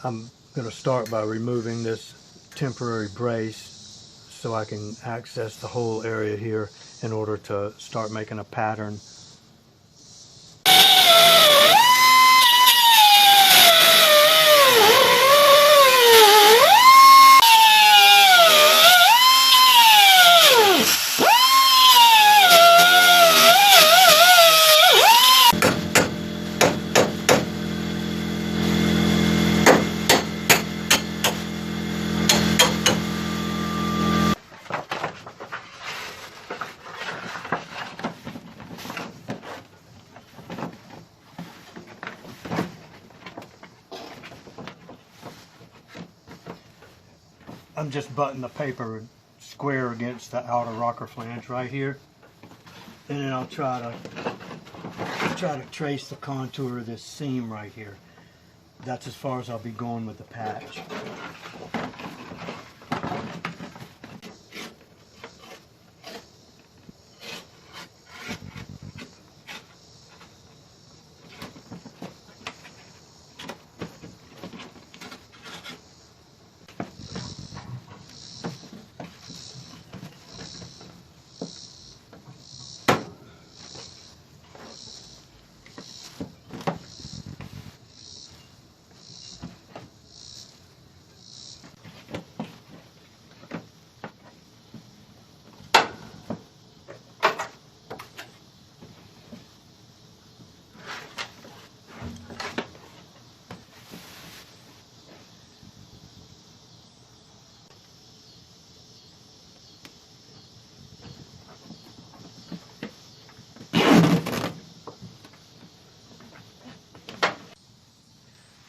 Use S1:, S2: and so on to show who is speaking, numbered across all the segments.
S1: I'm going to start by removing this temporary brace so I can access the whole area here in order to start making a pattern. I'm just butting the paper square against the outer rocker flange right here, and then I'll try to trace the contour of this seam right here. That's as far as I'll be going with the patch.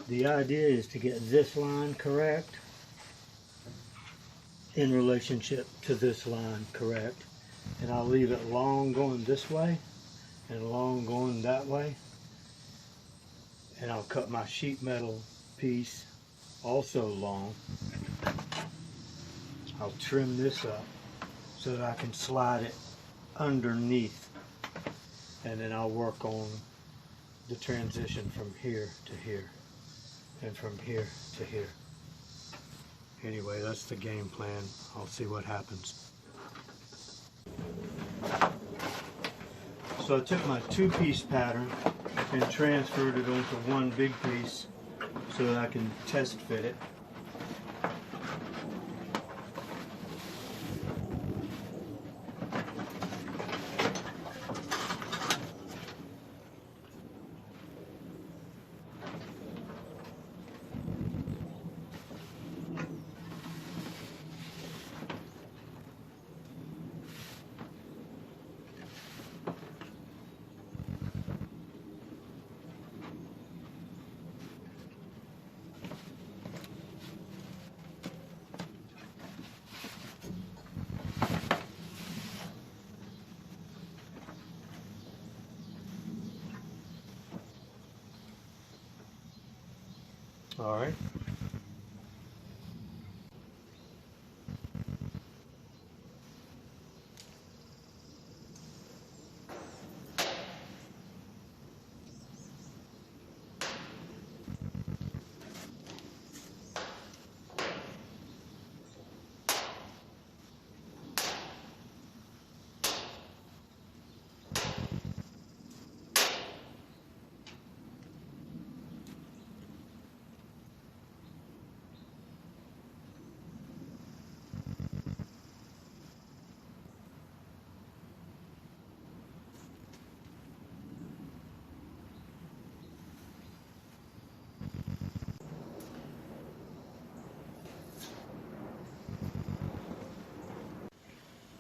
S1: The idea is to get this line correct in relationship to this line correct, and I'll leave it long going this way and long going that way, and I'll cut my sheet metal piece also long. I'll trim this up so that I can slide it underneath, and then I'll work on the transition from here to here and from here to here. Anyway, that's the game plan. I'll see what happens. So I took my two-piece pattern and transferred it onto one big piece so that I can test fit it. All right.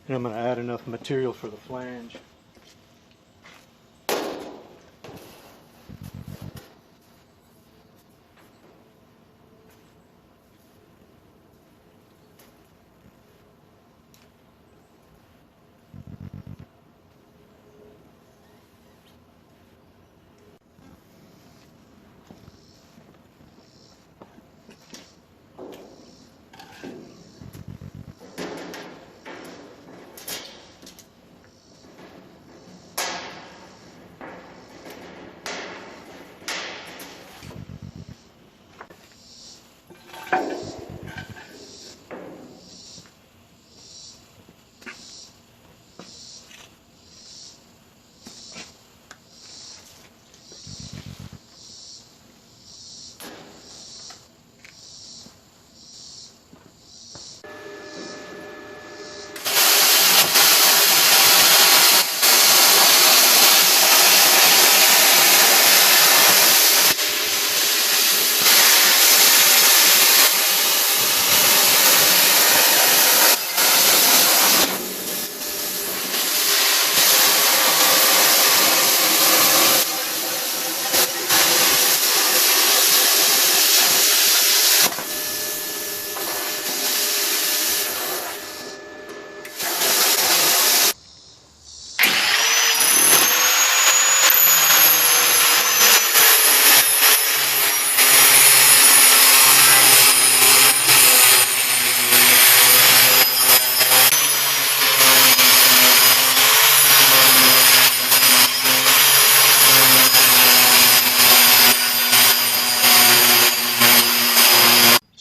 S1: And I'm going to add enough material for the flange.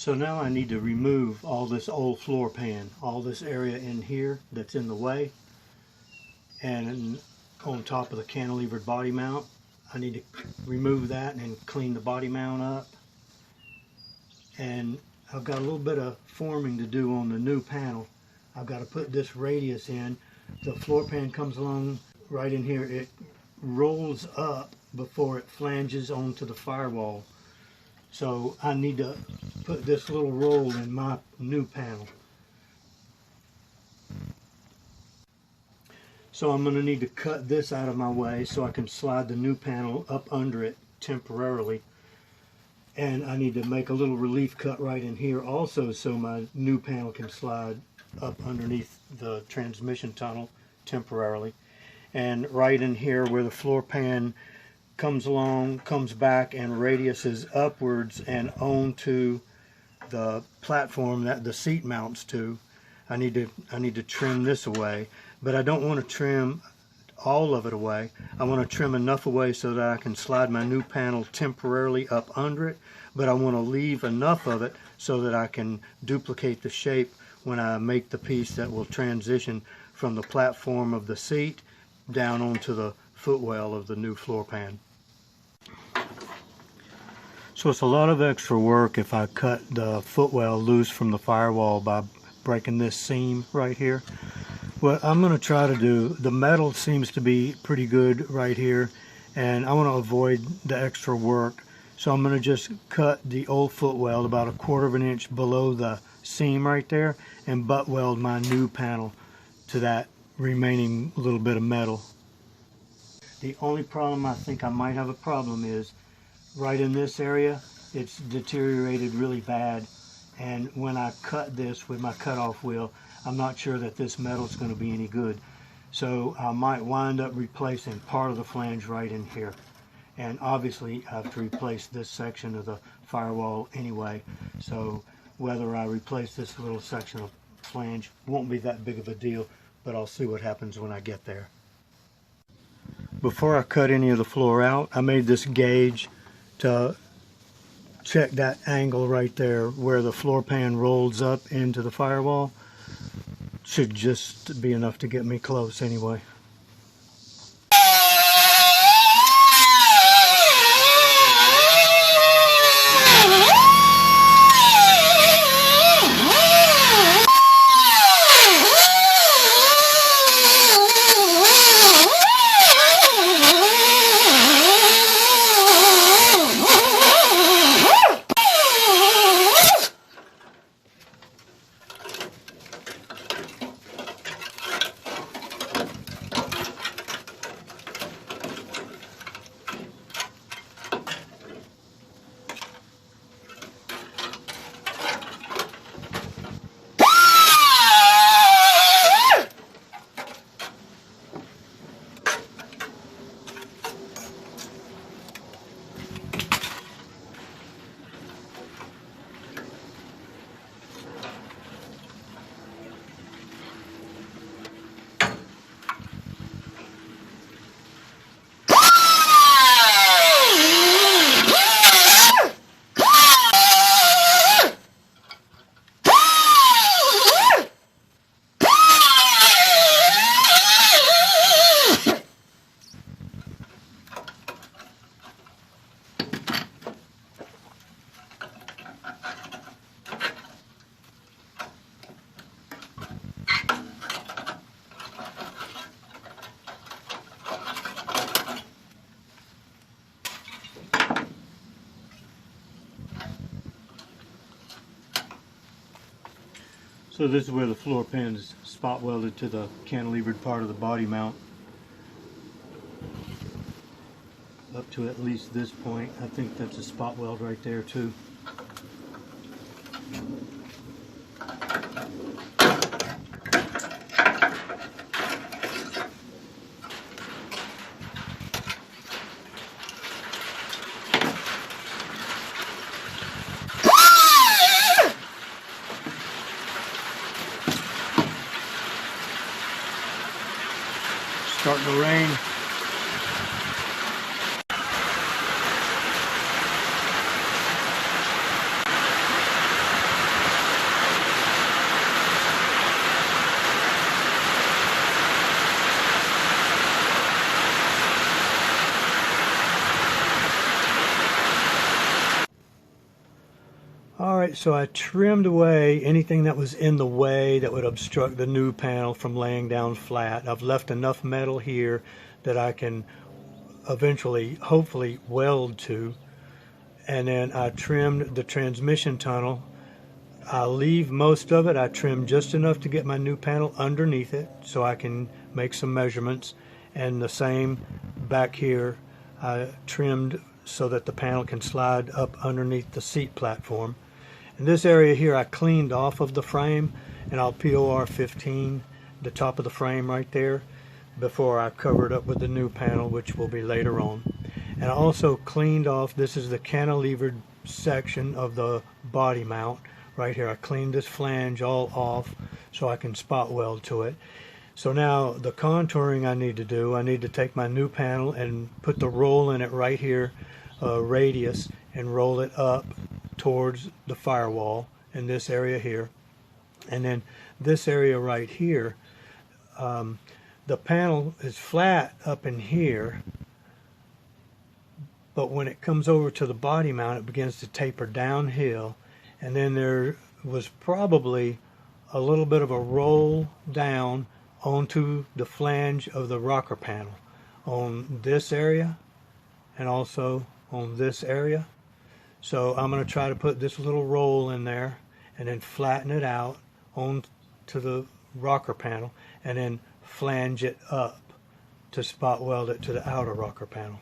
S1: So now I need to remove all this old floor pan, all this area in here that's in the way, and on top of the cantilevered body mount. I need to remove that and clean the body mount up. And I've got a little bit of forming to do on the new panel. I've got to put this radius in. The floor pan comes along right in here. It rolls up before it flanges onto the firewall. So I need to put this little roll in my new panel. So I'm going to need to cut this out of my way so I can slide the new panel up under it temporarily. And I need to make a little relief cut right in here also so my new panel can slide up underneath the transmission tunnel temporarily. And right in here where the floor pan comes along, comes back, and radiuses upwards and onto the platform that the seat mounts to, I need to trim this away. But I don't want to trim all of it away. I want to trim enough away so that I can slide my new panel temporarily up under it, but I want to leave enough of it so that I can duplicate the shape when I make the piece that will transition from the platform of the seat down onto the footwell of the new floor pan. So it's a lot of extra work if I cut the footwell loose from the firewall by breaking this seam right here. What I'm going to try to do, the metal seems to be pretty good right here, and I want to avoid the extra work. So I'm going to just cut the old footwell about 1/4 of an inch below the seam right there and butt weld my new panel to that remaining little bit of metal. The only problem I think I might have a problem is right in this area. It's deteriorated really bad, and when I cut this with my cutoff wheel, I'm not sure that this metal is going to be any good. So I might wind up replacing part of the flange right in here. And obviously I have to replace this section of the firewall anyway. So whether I replace this little section of flange won't be that big of a deal, but I'll see what happens when I get there. Before I cut any of the floor out, I made this gauge to check that angle right there where the floor pan rolls up into the firewall. Should just be enough to get me close anyway. So this is where the floor pan is spot welded to the cantilevered part of the body mount. Up to at least this point. I think that's a spot weld right there too. Starting to rain. Alright, so I trimmed away anything that was in the way that would obstruct the new panel from laying down flat. I've left enough metal here that I can eventually, hopefully, weld to. And then I trimmed the transmission tunnel. I'll leave most of it. I trimmed just enough to get my new panel underneath it so I can make some measurements. And the same back here, I trimmed so that the panel can slide up underneath the seat platform. In this area here, I cleaned off of the frame, and I'll POR 15 the top of the frame right there before I cover it up with the new panel, which will be later on. And I also cleaned off, this is the cantilevered section of the body mount right here. I cleaned this flange all off so I can spot weld to it. So now the contouring I need to do, I need to take my new panel and put the roll in it right here, radius, and roll it up towards the firewall in this area here. And then this area right here, the panel is flat up in here, but when it comes over to the body mount, it begins to taper downhill, and then there was probably a little bit of a roll down onto the flange of the rocker panel on this area and also on this area. So I'm going to try to put this little roll in there and then flatten it out onto the rocker panel and then flange it up to spot weld it to the outer rocker panel.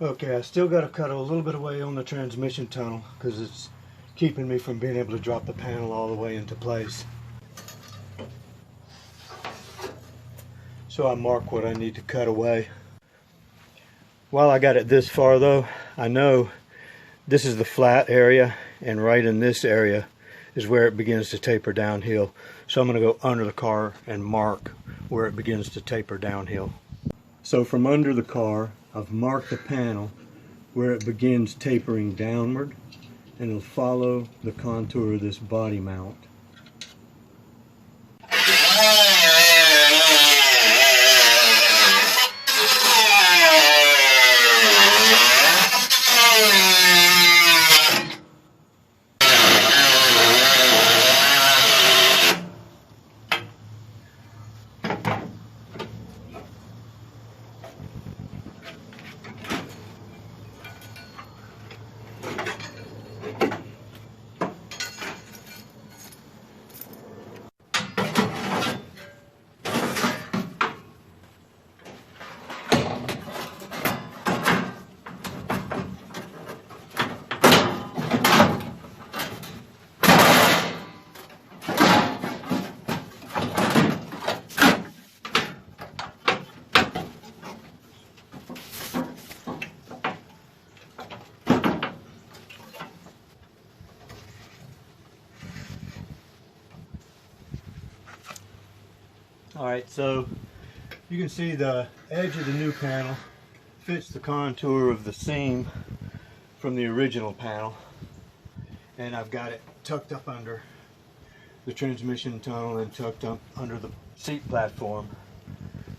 S1: Okay, I still got to cut a little bit away on the transmission tunnel because it's keeping me from being able to drop the panel all the way into place. So I mark what I need to cut away. While I got it this far though, I know this is the flat area, and right in this area is where it begins to taper downhill. So I'm going to go under the car and mark where it begins to taper downhill. So from under the car, I've marked the panel where it begins tapering downward, and it'll follow the contour of this body mount. Alright, so you can see the edge of the new panel fits the contour of the seam from the original panel, and I've got it tucked up under the transmission tunnel and tucked up under the seat platform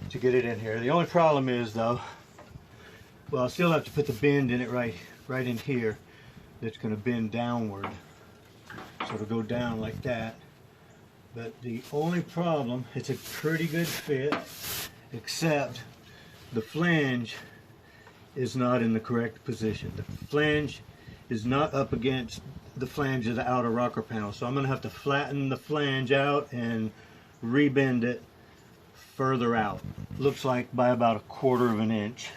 S1: to get it in here. The only problem is though, well, I'll still have to put the bend in it right in here. That's going to bend downward, so it'll go down like that. But the only problem, it's a pretty good fit, except the flange is not in the correct position. The flange is not up against the flange of the outer rocker panel. So I'm going to have to flatten the flange out and rebend it further out. Looks like by about 1/4 of an inch.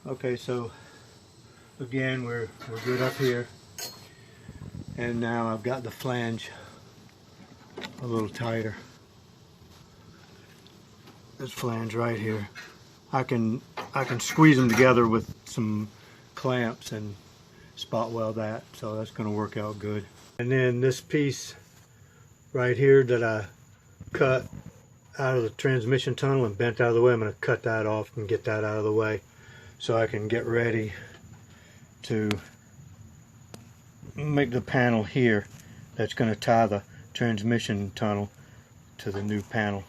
S1: Okay, so again we're good up here, and now I've got the flange a little tighter. This flange right here, I can squeeze them together with some clamps and spot weld that, so that's going to work out good. And then this piece right here that I cut out of the transmission tunnel and bent out of the way, I'm going to cut that off and get that out of the way, so I can get ready to make the panel here that's going to tie the transmission tunnel to the new panel.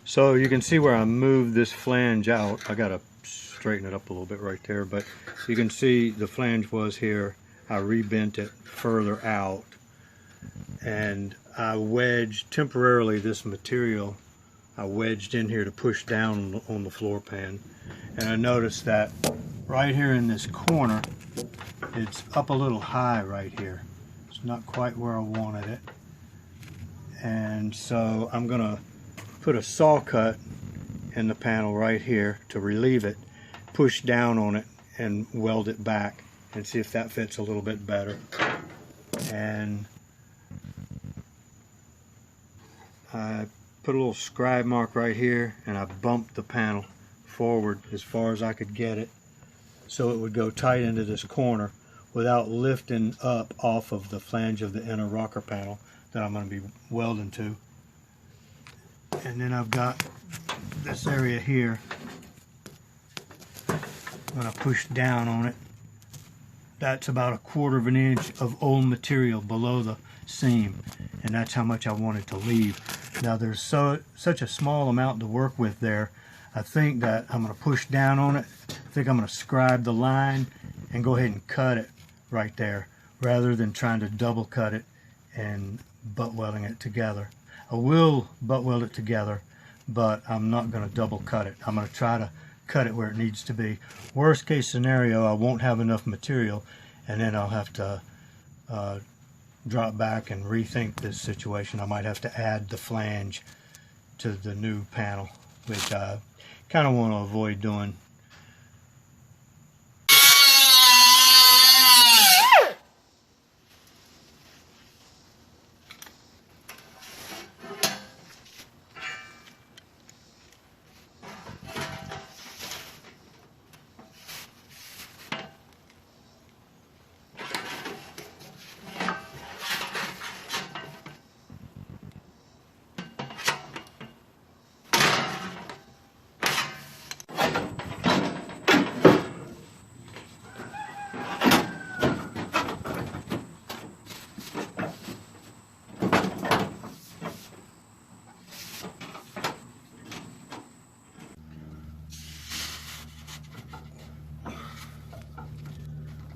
S1: So you can see where I moved this flange out. I got to straighten it up a little bit right there, but you can see the flange was here. I rebent it further out, and I wedged temporarily this material. I wedged in here to push down on the floor pan, and I noticed that right here in this corner it's up a little high right here. It's not quite where I wanted it, and so I'm gonna put a saw cut in the panel right here to relieve it, push down on it and weld it back and see if that fits a little bit better. And I put a little scribe mark right here, and I bumped the panel forward as far as I could get it so it would go tight into this corner without lifting up off of the flange of the inner rocker panel that I'm going to be welding to. And then I've got this area here. When I push down on it, that's about 1/4 of an inch of old material below the seam, and that's how much I wanted to leave. Now there's such a small amount to work with there. I think that I'm going to push down on it. I think I'm going to scribe the line and go ahead and cut it right there, rather than trying to double cut it and butt welding it together. I will butt weld it together, but I'm not going to double cut it. I'm going to try to cut it where it needs to be. Worst case scenario, I won't have enough material, and then I'll have to drop back and rethink this situation. I might have to add the flange to the new panel, which I kind of want to avoid doing.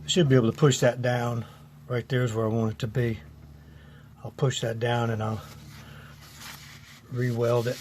S1: Should be able to push that down. Right there is where I want it to be. I'll push that down and I'll re-weld it.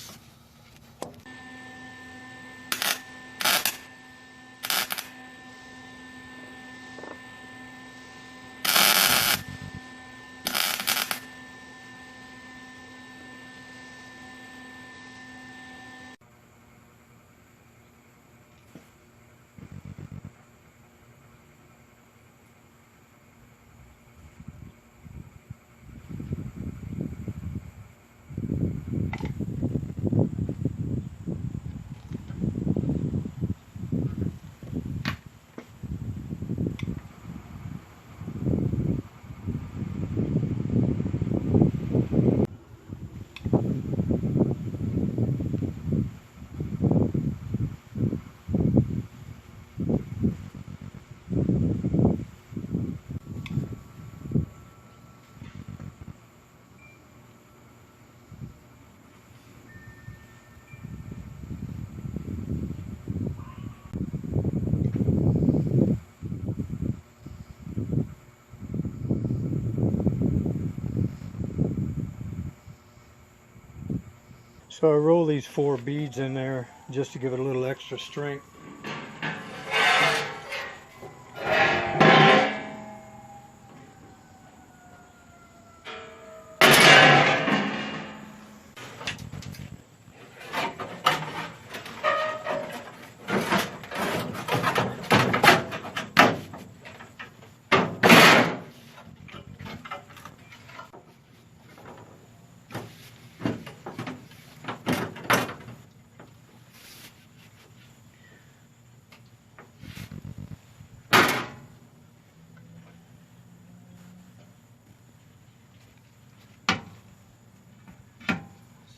S1: So I roll these 4 beads in there just to give it a little extra strength.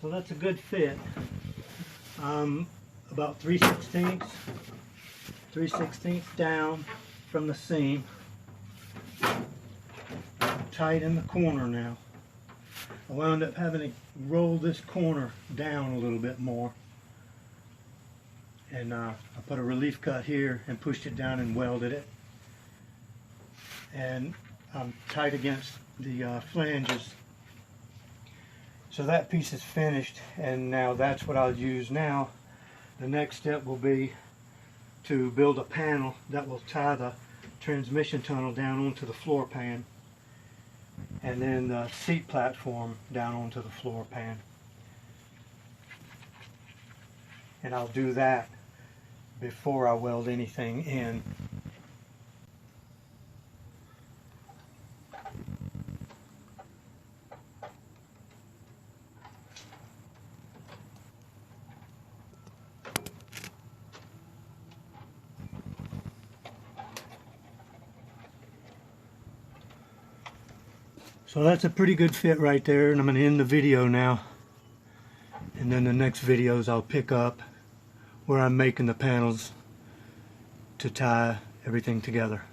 S1: So that's a good fit. About 3/16 down from the seam. Tight in the corner now. I wound up having to roll this corner down a little bit more. And I put a relief cut here and pushed it down and welded it. And I'm tight against the flanges. So that piece is finished, and now that's what I'll use now. The next step will be to build a panel that will tie the transmission tunnel down onto the floor pan, and then the seat platform down onto the floor pan. And I'll do that before I weld anything in. So that's a pretty good fit right there, and I'm going to end the video now. And then the next videos I'll pick up where I'm making the panels to tie everything together.